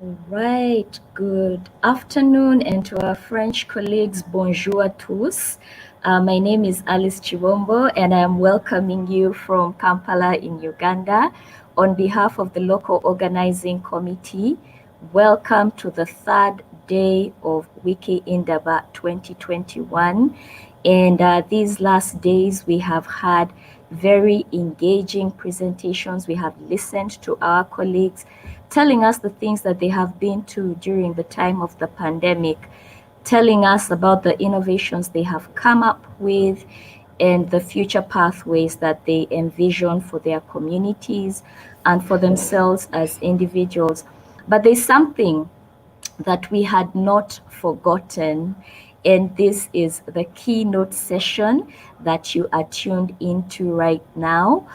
Right, good afternoon, and to our French colleagues, bonjour à tous. My name is Alice Chibombo, and I'm welcoming you from Kampala in Uganda. On behalf of the local organizing committee, welcome to the third day of Wiki Indaba 2021. And these last days, we have had very engaging presentations. We have listened to our colleagues telling us the things that they have been to during the time of the pandemic, telling us about the innovations they have come up with and the future pathways that they envision for their communities and for themselves as individuals. But there's something that we had not forgotten. And this is the keynote session that you are tuned into right now.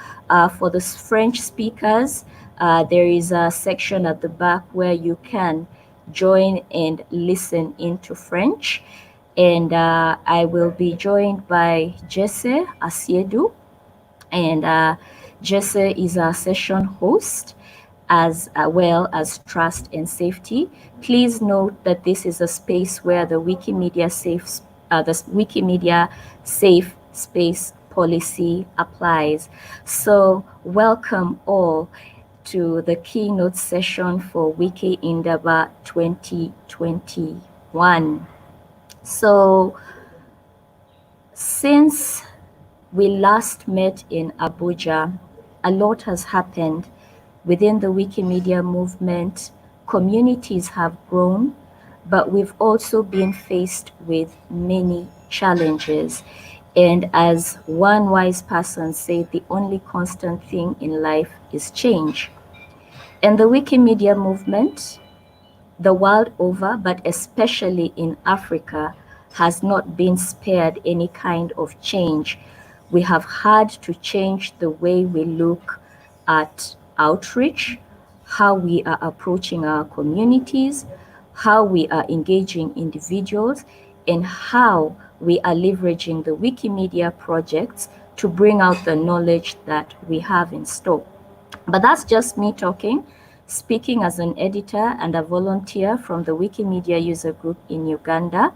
For the French speakers, there is a section at the back where you can join and listen into French. And I will be joined by Jesse Asiedu. And Jesse is our session host, as well as trust and safety. Please note that this is a space where the Wikimedia safe space policy applies. So welcome all to the keynote session for Wiki Indaba 2021. So since we last met in Abuja, a lot has happened. Within the Wikimedia movement, communities have grown, but we've also been faced with many challenges. And as one wise person said, the only constant thing in life is change. And the Wikimedia movement, the world over, but especially in Africa, has not been spared any kind of change. We have had to change the way we look at outreach, how we are approaching our communities, how we are engaging individuals, and how we are leveraging the Wikimedia projects to bring out the knowledge that we have in store. But that's just me talking, speaking as an editor and a volunteer from the Wikimedia user group in Uganda.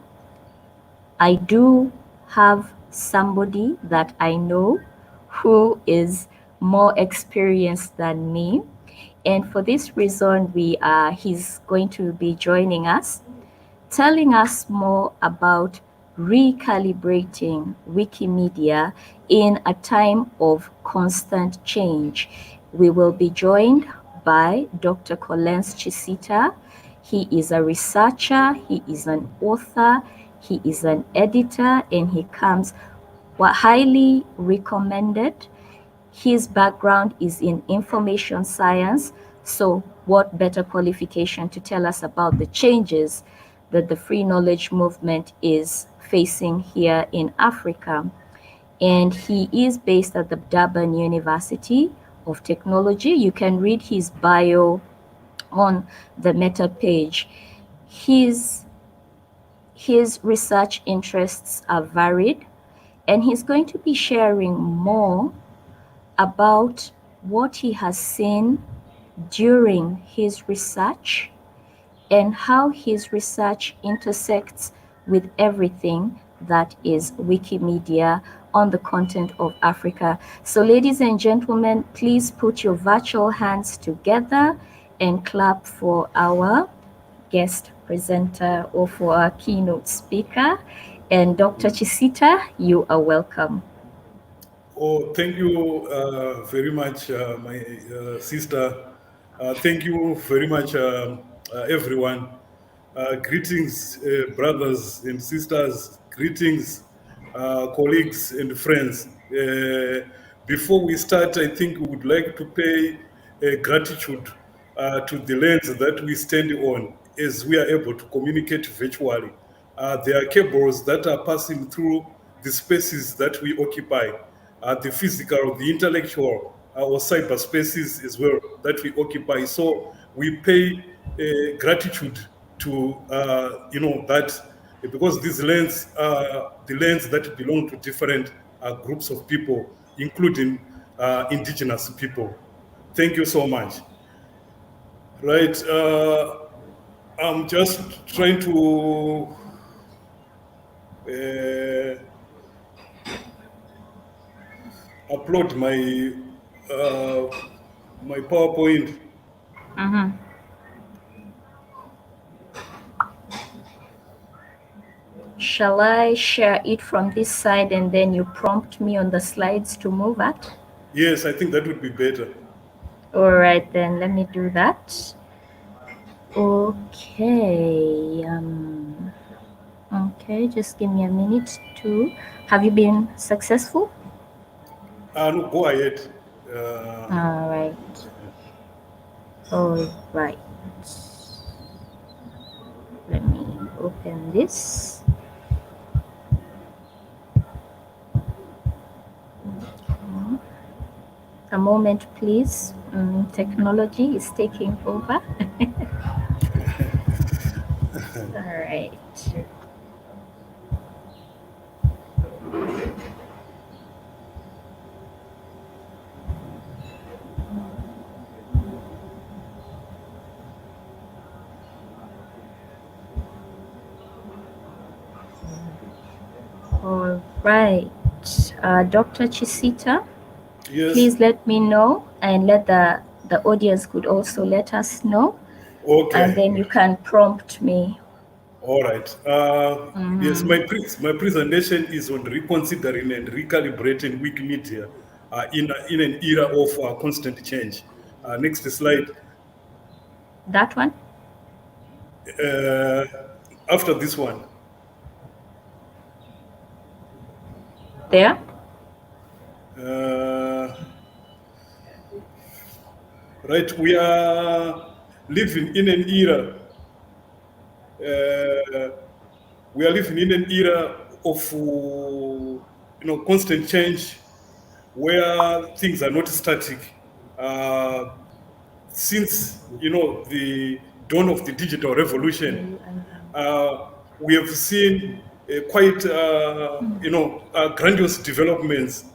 I do have somebody that I know who is more experienced than me. And for this reason, he's going to be joining us, telling us more about recalibrating Wikimedia in a time of constant change. We will be joined by Dr. Collence Chisita. He is a researcher, he is an author, he is an editor, and he comes highly recommended. His background is in information science, so what better qualification to tell us about the changes that the free knowledge movement is facing here in Africa. And he is based at the Durban University of Technology. You can read his bio on the meta page. His research interests are varied, and he's going to be sharing more about what he has seen during his research and how his research intersects with everything that is Wikimedia on the continent of Africa. So ladies and gentlemen, please put your virtual hands together and clap for our guest presenter or for our keynote speaker. And Dr. Chisita, you are welcome. Oh, thank you very much, my sister. Thank you very much, everyone. Greetings, brothers and sisters. Greetings, colleagues and friends. Before we start, I think we would like to pay gratitude to the lens that we stand on as we are able to communicate virtually. There are cables that are passing through the spaces that we occupy, the physical, the intellectual, or cyberspaces as well that we occupy. So we pay gratitude to that, because these lands are the lands that belong to different groups of people, including indigenous people. Thank you so much. Right. I'm just trying to upload my PowerPoint. Shall I share it from this side and then you prompt me on the slides to move at? Yes, I think that would be better. All right, then let me do that. Okay. Okay, just give me a minute to. Have you been successful? No, go ahead. All right. All right. Let me open this. Okay. A moment, please. Technology is taking over. All right. All right. Dr. Chisita, Yes. please let me know and let the audience could also let us know. Okay. And then you can prompt me. All right. Yes, my presentation is on reconsidering and recalibrating Wikimedia in an era of constant change. Next slide. That one? After this one. There? Right, we are living in an era. We are living in an era of constant change, where things are not static. Since the dawn of the digital revolution, we have seen quite grandiose developments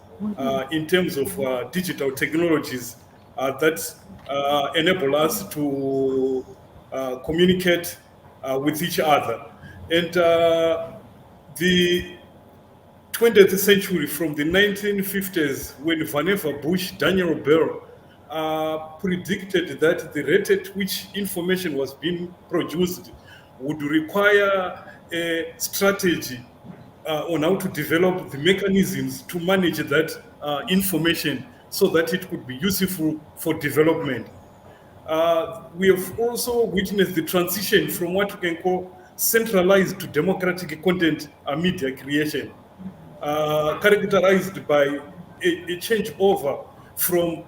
in terms of digital technologies that enable us to communicate with each other. And the 20th century, from the 1950s, when Vannevar Bush, Daniel Bell predicted that the rate at which information was being produced would require a strategy on how to develop the mechanisms to manage that information so that it could be useful for development. We have also witnessed the transition from what we can call centralized to democratic content media creation, characterized by a changeover from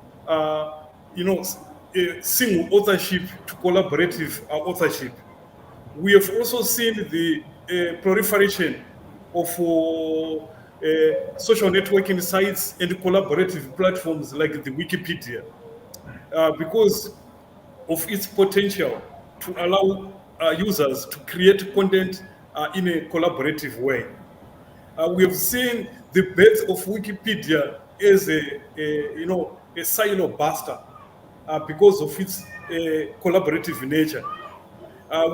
single authorship to collaborative authorship. We have also seen the proliferation of social networking sites and collaborative platforms like the Wikipedia, because of its potential to allow users to create content in a collaborative way. We have seen the birth of Wikipedia as a silo buster because of its collaborative nature.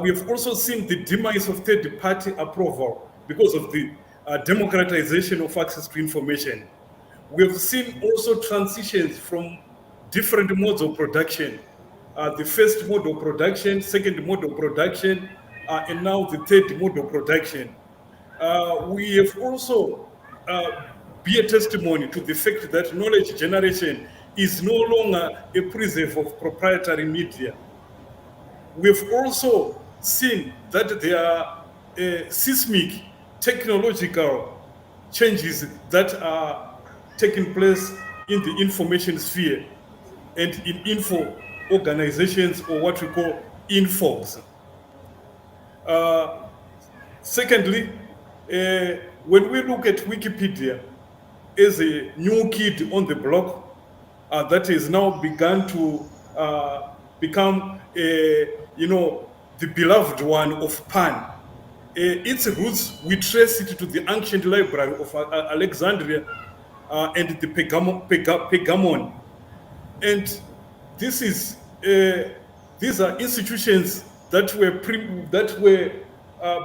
We have also seen the demise of third-party approval because of the democratization of access to information. We have seen also transitions from different modes of production. The first mode of production, second mode of production, and now the third mode of production. We have also be a testimony to the fact that knowledge generation is no longer a preserve of proprietary media. We've also seen that there are seismic technological changes that are taking place in the information sphere and in info organizations, or what we call infogs. Secondly, when we look at Wikipedia as a new kid on the block that has now begun to become the beloved one of Pan. Its roots, we trace it to the ancient library of Alexandria and the Pergamon. And these are institutions that were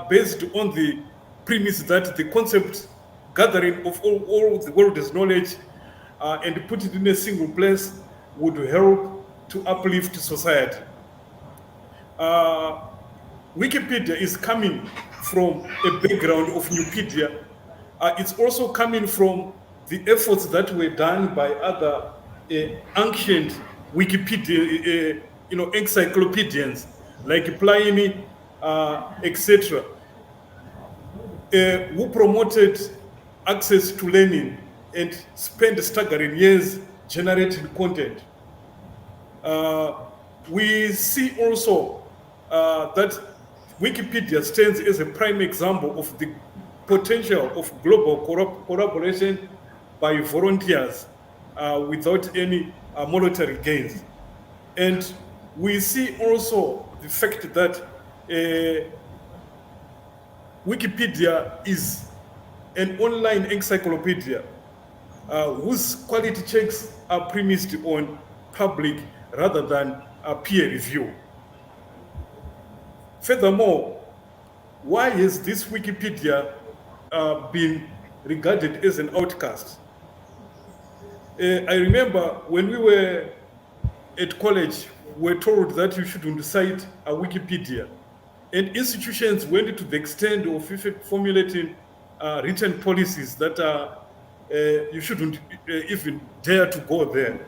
based on the premise that the concept gathering of all the world's knowledge and put it in a single place would help to uplift society. Wikipedia is coming from a background of Nupedia. It's also coming from the efforts that were done by other ancient Wikipedia, encyclopedians like Pliny, etc., who promoted access to learning and spent staggering years generating content. We see also that Wikipedia stands as a prime example of the potential of global collaboration by volunteers without any monetary gains. And we see also the fact that Wikipedia is an online encyclopedia whose quality checks are premised on public rather than peer review. Furthermore, why has this Wikipedia been regarded as an outcast? I remember when we were at college, we were told that you shouldn't cite a Wikipedia. And institutions went to the extent of formulating written policies that you shouldn't even dare to go there.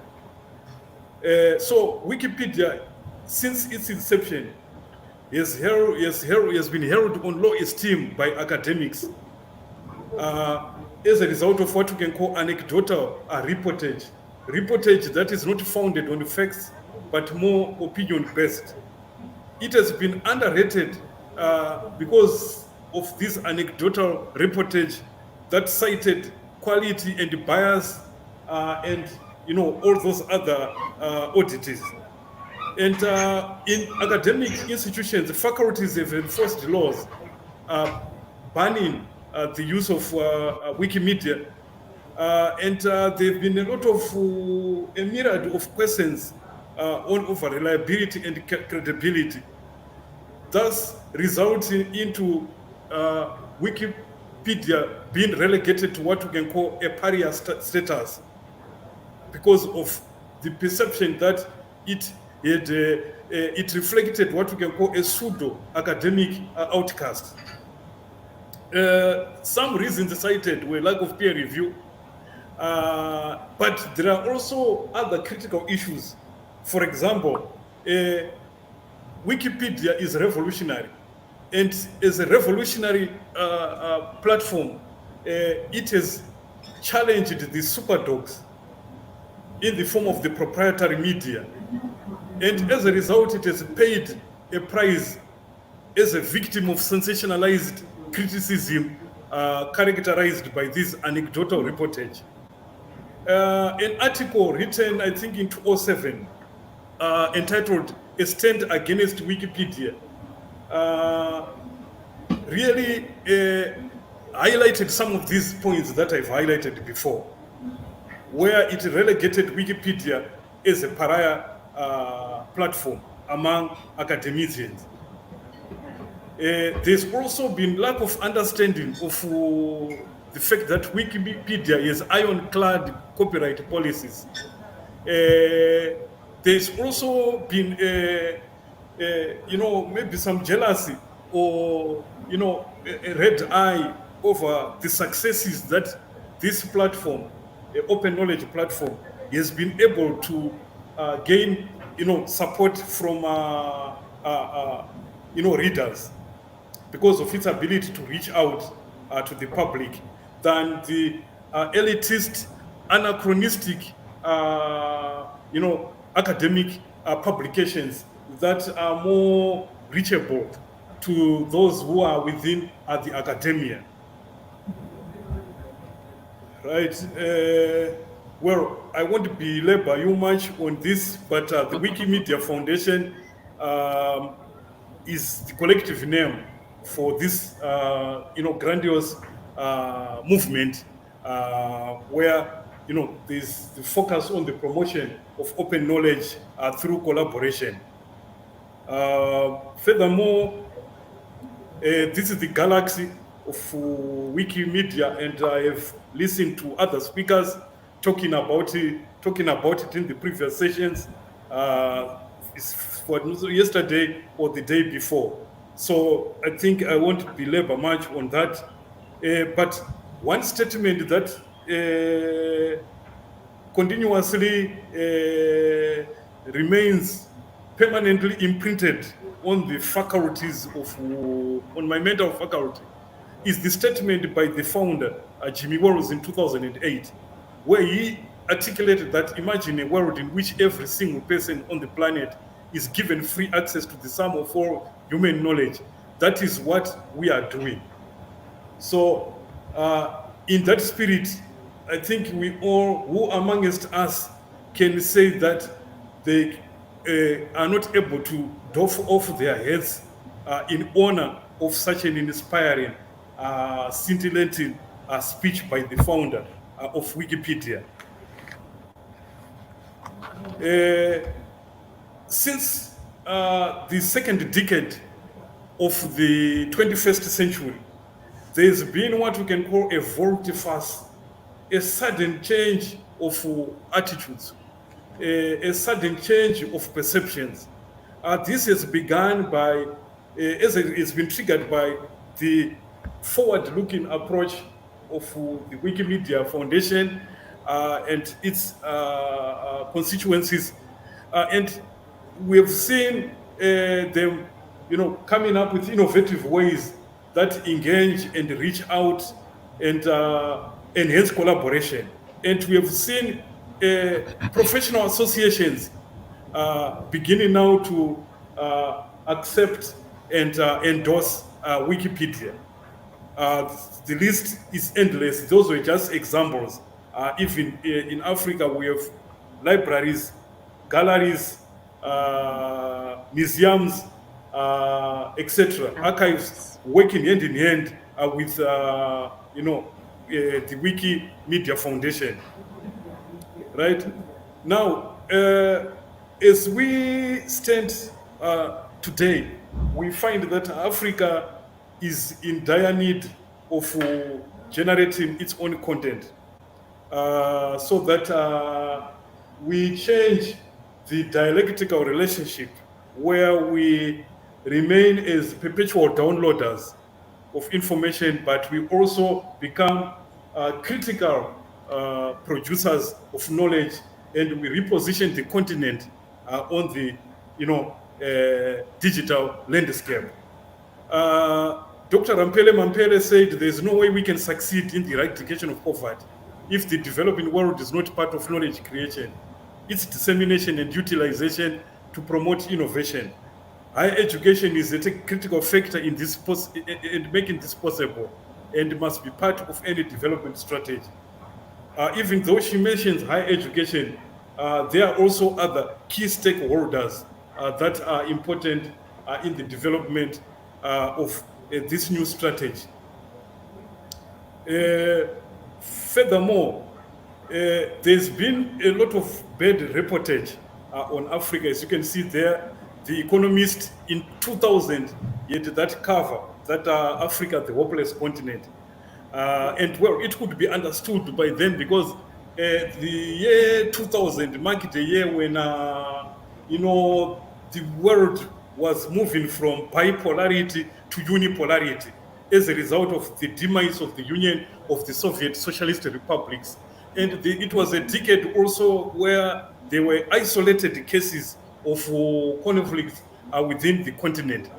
So Wikipedia, since its inception, has been held on low esteem by academics as a result of what we can call anecdotal reportage that is not founded on facts but more opinion-based. It has been underrated because of this anecdotal reportage that cited quality and bias and all those other oddities. And in academic institutions, the faculties have enforced laws banning the use of Wikimedia. And there have been a lot of, a myriad of questions over reliability and credibility, thus resulting into Wikipedia being relegated to what we can call a pariah status because of the perception that it reflected what we can call a pseudo-academic outcast. Some reasons cited were lack of peer review, but there are also other critical issues. For example, Wikipedia is revolutionary, and as a revolutionary platform, it has challenged the superdogs in the form of the proprietary media. And as a result, it has paid a price as a victim of sensationalized criticism characterized by this anecdotal reportage. An article written, I think, in 2007, entitled "A Stand Against Wikipedia," really highlighted some of these points that I've highlighted before, where it relegated Wikipedia as a pariah platform among academicians. There's also been lack of understanding of the fact that Wikipedia has ironclad copyright policies. There's also been, maybe some jealousy or, a red eye over the successes that this platform, open knowledge platform, has been able to gain, support from, readers because of its ability to reach out to the public than the elitist, anachronistic, academic publications that are more reachable to those who are within the academia. Right. Well, I won't belabor you much on this, but the Wikimedia Foundation is the collective name for this, grandiose movement where, there's the focus on the promotion of open knowledge through collaboration. Furthermore, this is the galaxy of Wikimedia, and I have listened to other speakers talking about it in the previous sessions, for yesterday or the day before. So I think I won't belabor much on that. But one statement that continuously remains permanently imprinted on the faculties on my mental faculty is the statement by the founder, Jimmy Wales, in 2008, where he articulated that imagine a world in which every single person on the planet is given free access to the sum of all human knowledge. That is what we are doing. So in that spirit, I think we all, who amongst us can say that they are not able to doff off their heads in honor of such an inspiring, scintillating speech by the founder of Wikipedia. Since the second decade of the 21st century, there's been what we can call a volte-face, a sudden change of attitudes, a sudden change of perceptions. This has begun by, as it's been triggered by the forward-looking approach of the Wikimedia Foundation and its constituencies. And we have seen them, coming up with innovative ways that engage and reach out and enhance collaboration. And we have seen professional associations beginning now to accept and endorse Wikipedia. The list is endless. Those were just examples. Even in Africa, we have libraries, galleries, museums, etc., archives working hand in hand with the Wikimedia Foundation. Right now, as we stand today, we find that Africa is in dire need of generating its own content, so that we change the dialectical relationship where we remain as perpetual downloaders of information, but we also become critical producers of knowledge, and we reposition the continent on the digital landscape. Dr. Rampele Mampele said there's no way we can succeed in the eradication of poverty if the developing world is not part of knowledge creation, its dissemination and utilization to promote innovation. Higher education is a critical factor in this in making this possible, and must be part of any development strategy. Even though she mentions higher education, there are also other key stakeholders that are important in the development of this new strategy. Furthermore, there's been a lot of bad reportage on Africa. As you can see there, The Economist in 2000 had that cover, that Africa, the hopeless continent. And well, it could be understood by then, because the year 2000 marked a year when, the world was moving from bipolarity to unipolarity as a result of the demise of the Union of the Soviet Socialist Republics. And it was a decade also where there were isolated cases of conflict within the continent.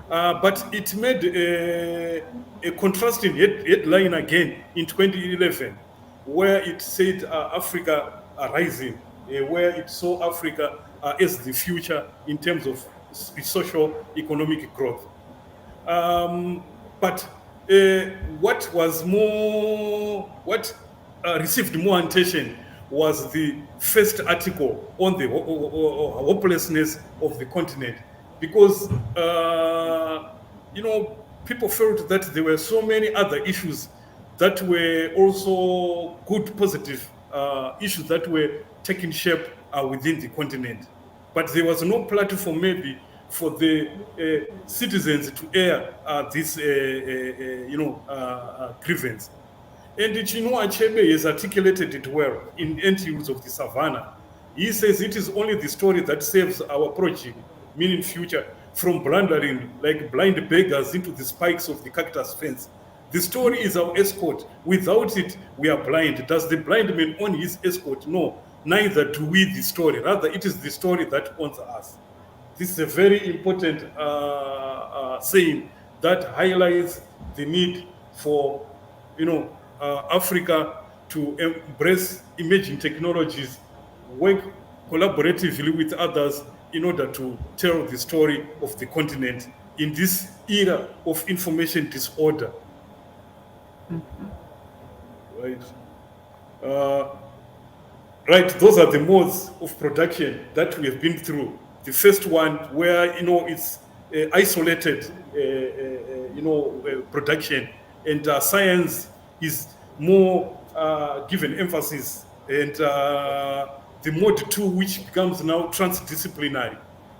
But it made a contrasting headline again in 2011, where it said Africa rising, where it saw Africa as the future in terms of social economic growth. But what received more attention was the first article on the hopelessness of the continent, because people felt that there were so many other issues that were also good, positive issues that were taking shape within the continent. But there was no platform maybe for the citizens to air this, grievance. And Chinua Achebe has articulated it well in Anti-Youths of the Savannah. He says it is only the story that saves our progeny, meaning future, from blundering like blind beggars into the spikes of the cactus fence. The story is our escort. Without it, we are blind. Does the blind man own his escort? No, neither do we the story. Rather, it is the story that owns us. This is a very important saying that highlights the need for, Africa to embrace emerging technologies, work collaboratively with others in order to tell the story of the continent in this era of information disorder. Right. Right, those are the modes of production that we have been through. The first one, where it's isolated, production, and science is more given emphasis, and the mode 2, which becomes now transdisciplinary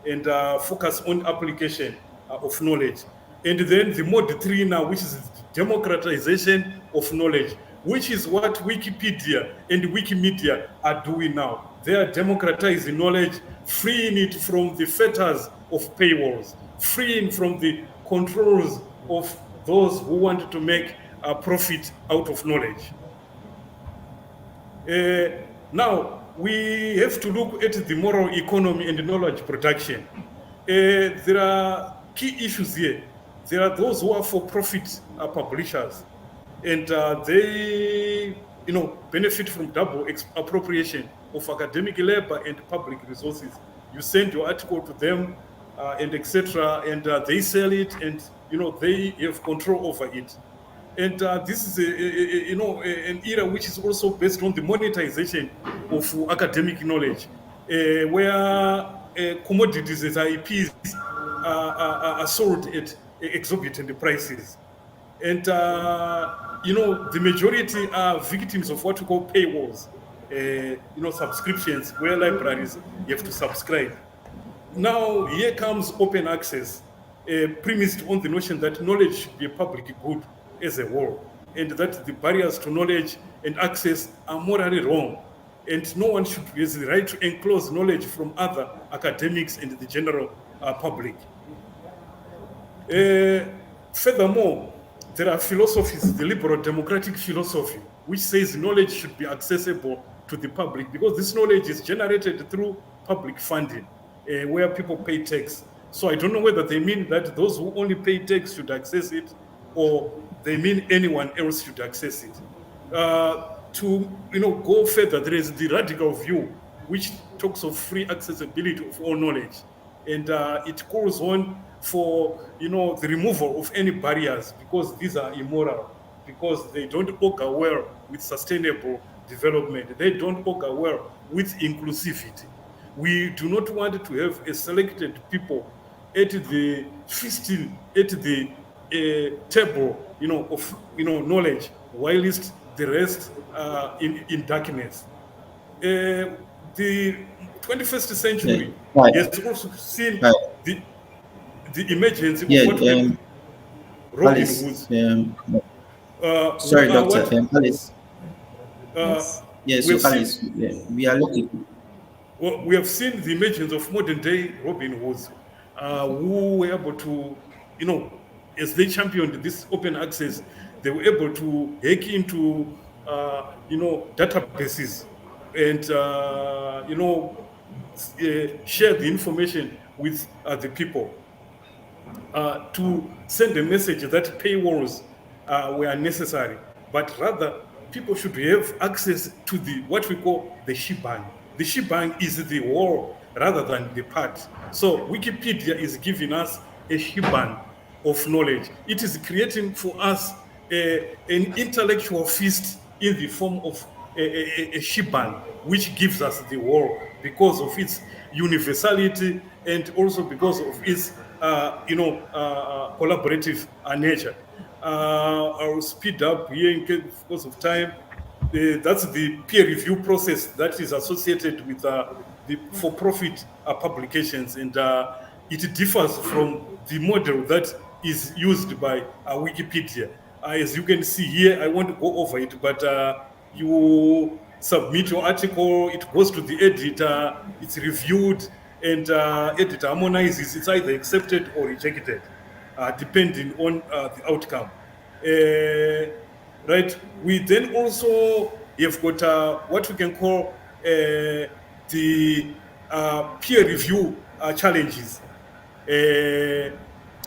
and focus on application of knowledge, and then the mode 3 now, which is democratization of knowledge, which is what Wikipedia and Wikimedia are doing now. They are democratizing knowledge, freeing it from the fetters of paywalls, freeing from the controls of those who want to make a profit out of knowledge. Now, we have to look at the moral economy and knowledge production. There are key issues here. There are those who are for-profit publishers, and they, benefit from double appropriation of academic labor and public resources. You send your article to them, and etc., and they sell it, and they have control over it. And this is an era which is also based on the monetization of academic knowledge, where commodities as IPs are sold at exorbitant prices. And the majority are victims of what we call paywalls, subscriptions, where libraries, you have to subscribe. Now, here comes open access, premised on the notion that knowledge should be a public good as a whole, and that the barriers to knowledge and access are morally wrong, and no one should have the right to enclose knowledge from other academics and the general public. Furthermore, there are philosophies, the liberal-democratic philosophy, which says knowledge should be accessible to the public because this knowledge is generated through public funding, where people pay tax. So I don't know whether they mean that those who only pay tax should access it, or they mean anyone else should access it. To go further, there is the radical view, which talks of free accessibility of all knowledge, and it calls on for the removal of any barriers because these are immoral, because they don't augur well with sustainable development. They don't augur well with inclusivity. We do not want to have a selected people at the feasting at the table, of knowledge, whilst the rest in darkness. The 21st century has also seen the emergence of what Robin Hoods. Sorry, Dr. Alice. Yes, Alice. We are looking. Well, we have seen the emergence of modern-day Robin Hoods, who were able to, as they championed this open access, they were able to hack into, databases and, share the information with the people to send a message that paywalls were necessary, but rather people should have access to what we call the shebang. The shebang is the whole rather than the part. So Wikipedia is giving us a shebang of knowledge. It is creating for us an intellectual feast in the form of a shebang, which gives us the whole because of its universality and also because of its collaborative nature. I'll speed up here because of time. That's the peer review process that is associated with the for-profit publications, and it differs from the model that is used by Wikipedia. As you can see here, I won't go over it, but you submit your article, it goes to the editor, it's reviewed, and editor harmonizes. It's either accepted or rejected, depending on the outcome. Right? We then also have got what we can call the peer review challenges,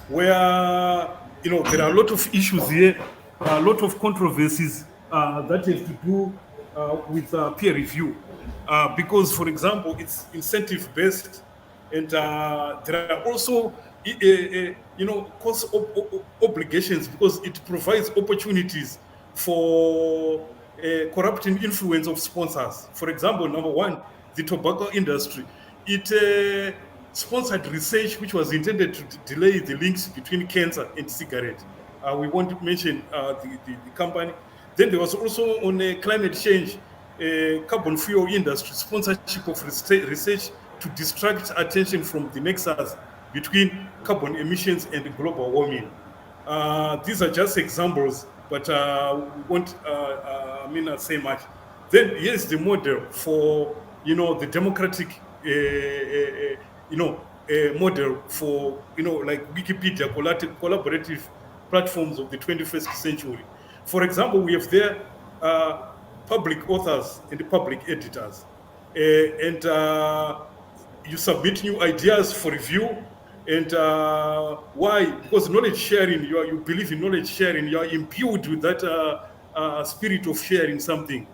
where there are a lot of issues here, a lot of controversies that have to do with peer review, because, for example, it's incentive based, and there are also cost obligations, because it provides opportunities for corrupting influence of sponsors. For example, number one, the tobacco industry. It sponsored research which was intended to delay the links between cancer and cigarette. We want to mention the company. Then there was also on climate change, carbon fuel industry sponsorship of research to distract attention from the nexus between carbon emissions and global warming. These are just examples, but we won't say much. Then here's the model for the democratic model for like Wikipedia, collaborative platforms of the 21st century. For example, we have there public authors and public editors, and you submit new ideas for review. And why? Because knowledge sharing, you believe in knowledge sharing, you are imbued with that spirit of sharing something.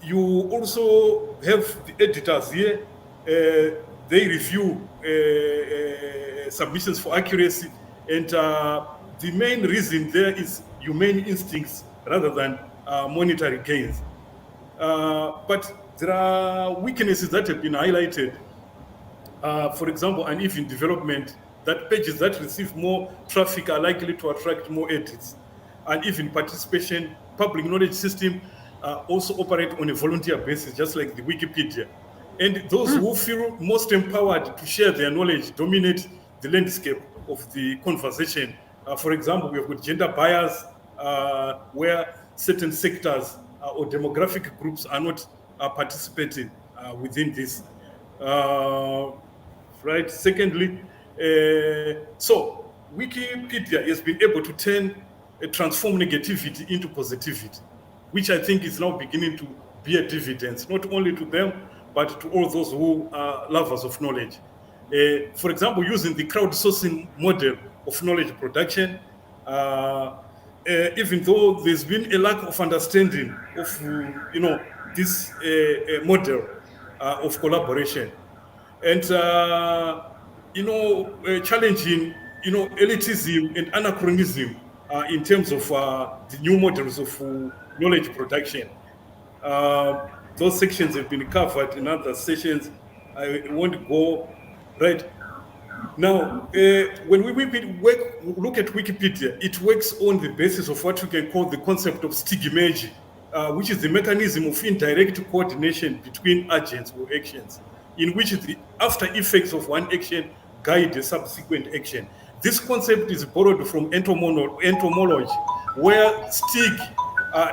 You also have the editors here. They review submissions for accuracy, and the main reason there is humane instincts rather than monetary gains. But there are weaknesses that have been highlighted. For example, uneven development, that pages that receive more traffic are likely to attract more edits. Uneven participation, public knowledge system also operate on a volunteer basis, just like the Wikipedia. And those who feel most empowered to share their knowledge dominate the landscape of the conversation. For example, we have got gender bias, where certain sectors or demographic groups are not participating within this. Right. Secondly, so Wikipedia has been able to transform negativity into positivity, which I think is now beginning to bear dividends, not only to them, but to all those who are lovers of knowledge. For example, using the crowdsourcing model of knowledge production, even though there's been a lack of understanding of this model of collaboration, and challenging elitism and anachronism in terms of the new models of knowledge production. Those sections have been covered in other sessions. I won't go right now. When we look at Wikipedia, it works on the basis of what we can call the concept of stigmergy, which is the mechanism of indirect coordination between agents or actions, in which the after effects of one action guide a subsequent action. This concept is borrowed from entomology, where stig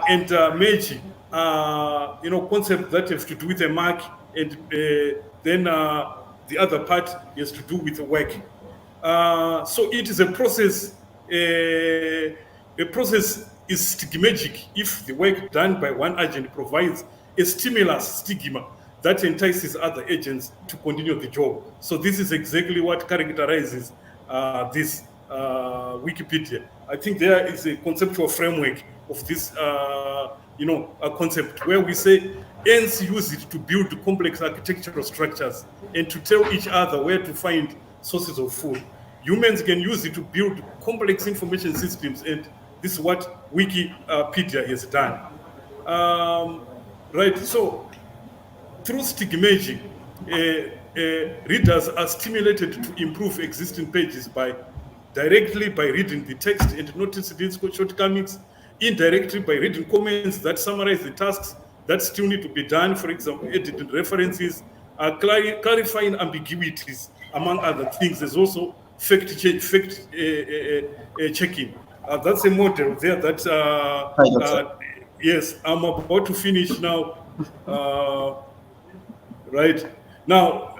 and mergy are concepts that have to do with a mark, and then the other part has to do with the work. So it is a process. A process is stigmatic if the work done by one agent provides a stimulus stigma that entices other agents to continue the job. So this is exactly what characterizes this Wikipedia. I think there is a conceptual framework of this, a concept where we say ants use it to build complex architectural structures and to tell each other where to find sources of food. Humans can use it to build complex information systems, and this is what Wikipedia has done. Right, so through stigmergy, readers are stimulated to improve existing pages directly by reading the text and noticing its shortcomings, indirectly by reading comments that summarize the tasks that still need to be done, for example, editing references, clarifying ambiguities among other things. There's also fact checking. That's a model there that, yes, I'm about to finish now. Right now,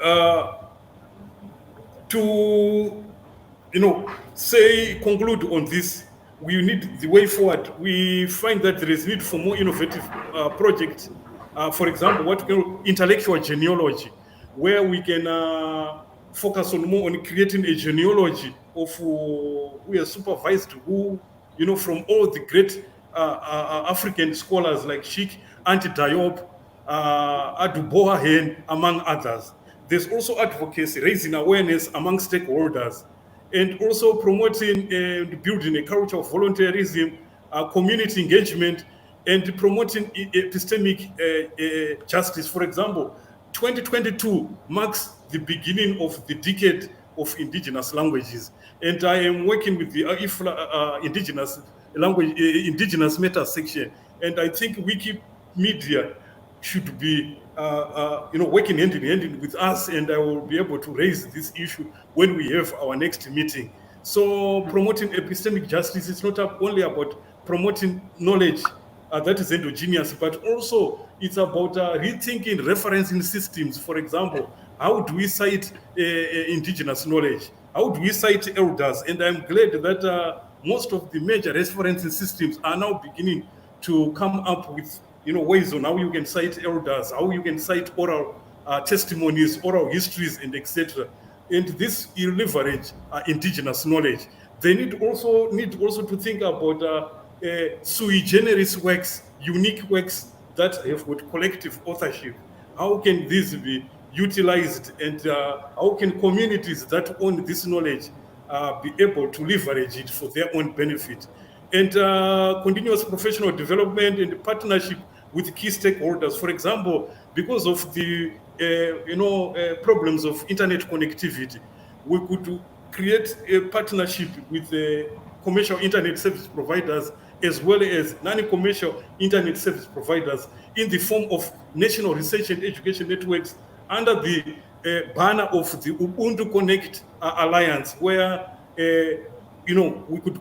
to conclude on this, we need the way forward. We find that there is need for more innovative projects. For example, what we call intellectual genealogy, where we can focus on more on creating a genealogy of who are supervised, who, from all the great African scholars like Sheikh Anta Diop, Adu Boahen, among others. There's also advocacy, raising awareness among stakeholders, and also promoting and building a culture of volunteerism, community engagement, and promoting epistemic justice. For example, 2022 marks the beginning of the decade of indigenous languages, and I am working with the IFLA Indigenous Matters Section, and I think Wikimedia should be working hand in hand with us, and I will be able to raise this issue when we have our next meeting. So promoting epistemic justice is not only about promoting knowledge that is endogenous, but also it's about rethinking referencing systems. For example, how do we cite indigenous knowledge? How do we cite elders? And I'm glad that most of the major referencing systems are now beginning to come up with ways on how you can cite elders, how you can cite oral testimonies, oral histories, and etc. And this will leverage indigenous knowledge. They need also to think about sui generis works, unique works that have got collective authorship. How can these be utilized, and how can communities that own this knowledge be able to leverage it for their own benefit? And continuous professional development and partnership with key stakeholders. For example, because of the problems of internet connectivity, we could create a partnership with commercial internet service providers as well as non-commercial internet service providers in the form of national research and education networks under the banner of the UbuntuNet Alliance, where we could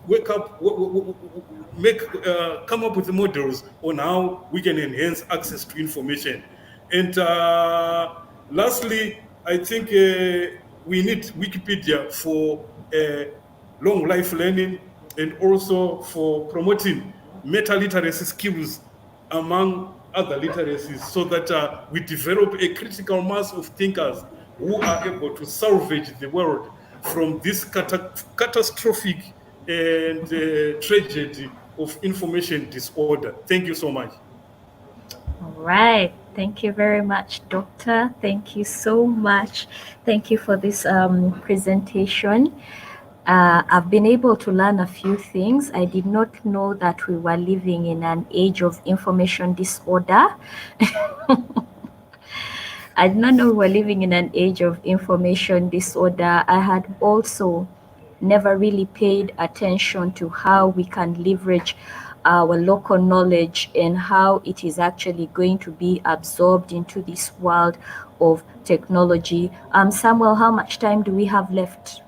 come up with models on how we can enhance access to information. And lastly, I think we need Wikipedia for long life learning, and also for promoting meta-literacy skills among other literacies, so that we develop a critical mass of thinkers who are able to salvage the world from this catastrophic and tragedy of information disorder. Thank you so much. All right. Thank you very much, Doctor. Thank you so much. Thank you for this presentation. I've been able to learn a few things. I did not know that we were living in an age of information disorder. I did not know we were living in an age of information disorder. I had also never really paid attention to how we can leverage our local knowledge and how it is actually going to be absorbed into this world of technology. Samuel, how much time do we have left?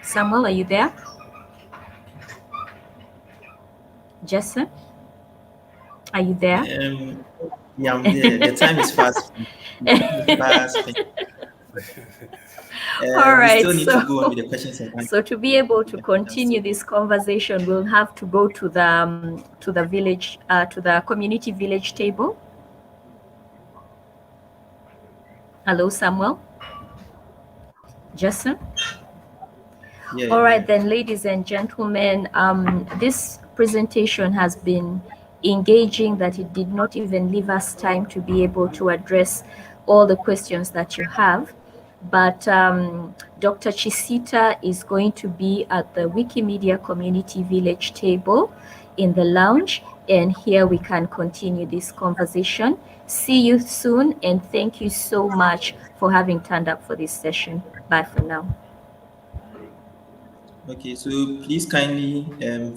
Samuel, are you there? Jason, are you there? Yeah, I'm there. The time is fast. All right. We still need to go on with the questions and answers. So to be able to continue this conversation, we'll have to go to the village, to the community village table. Hello, Samuel. Jason. Yeah, all right, then, ladies and gentlemen, this presentation has been engaging, that it did not even leave us time to be able to address all the questions that you have. But Dr. Chisita is going to be at the Wikimedia Community Village table in the lounge, and here we can continue this conversation. See you soon, and thank you so much for having turned up for this session. Bye for now. Okay, so please kindly visit